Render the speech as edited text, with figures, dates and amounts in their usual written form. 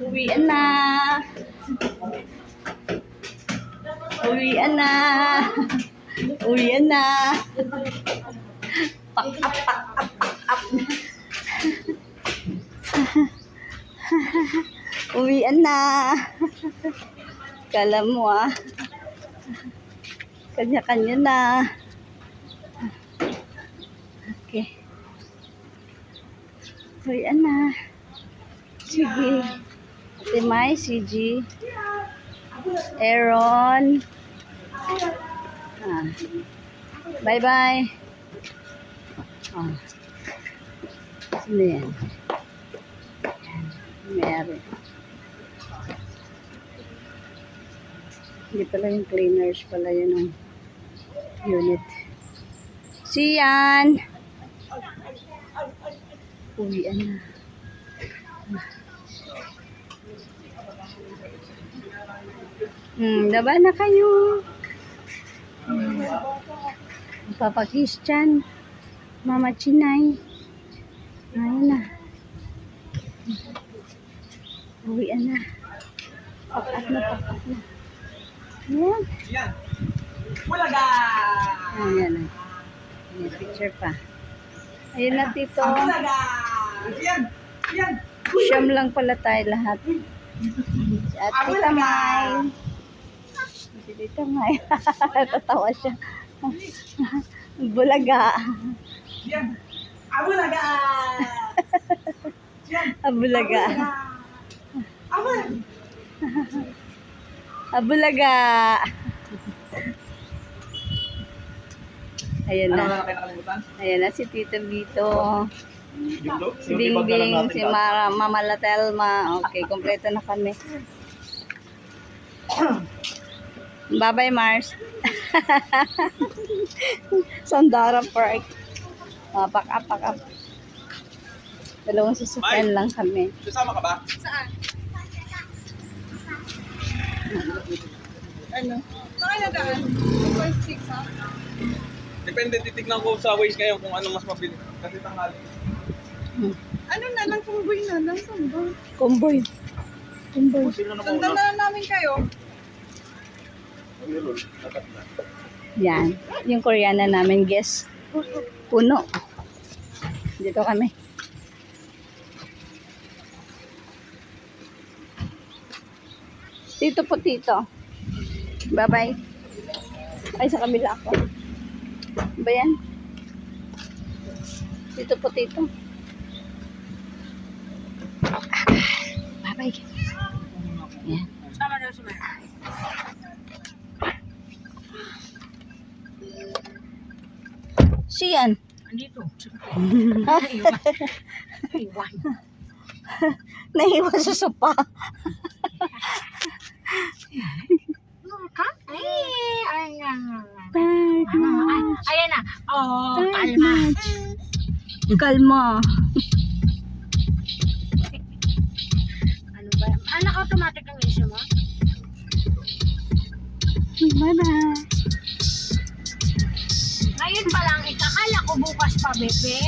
Uwian na. Uwian na. Uwian na. Pak up, pak up, pak up. Uwian na. Kala mo Kanya-kanya na. Okay. Uwian na. Sige. Ate Mai, CG. Aaron. Bye-bye. Sino yan? Mary. Hindi pala yung cleaners pala yun ang unit. Siyan! Uwian na. Daba na kayo. Papa Christian. Mama Chinay. Ayun na. Uwian na. Pakat na. Ayan. Yan. Bulaga! Ayan na. Ayan, picture pa. Ayun na, Tito. Bulaga! Yan. Siyam lang pala tayo lahat. At Tita Mai. Si Tita Mai. Tatawa siya. Bulaga. Yan. Bulaga! Yan. Abulaga. Abulaga. Ayan Ano na. na nakalimutan? Ayan na si Tito Vito. Si Yung ibag na lang Bingbing, natin si ka. Mama Latelma. Okay, kompleto na kami. Bye-bye, Mars. Sandara Park. Pack up. Dalawang sasakyan lang kami. Sasama ka ba? Saan? Ano? Saan nagaan? 2.6 ha? Depende, titignan ko sa Waze ngayon kung ano mas mabili. Kasi tanghali. Ano na lang, kumboy na lang. Saan ba? Comboy. Kung sino na Sundan mauna. na namin kayo. Yan. Yung Koreana namin, guess. Puno. Dito kami. Tito po, Tito. Bye-bye. Ay, sa kabila ako. Ba yan? Tito po, Tito. Bye-bye. Yan. Sama daw si Maya. Siyan. Andito. Iwan. Nahiwa sa sopa. Ka? Ayan na. Oh, kalma. Kalma. Ano ba? Naka-automatic ang issue mo? Bye-bye. Ngayon pa lang, ikakala ko bukas pa, bebe.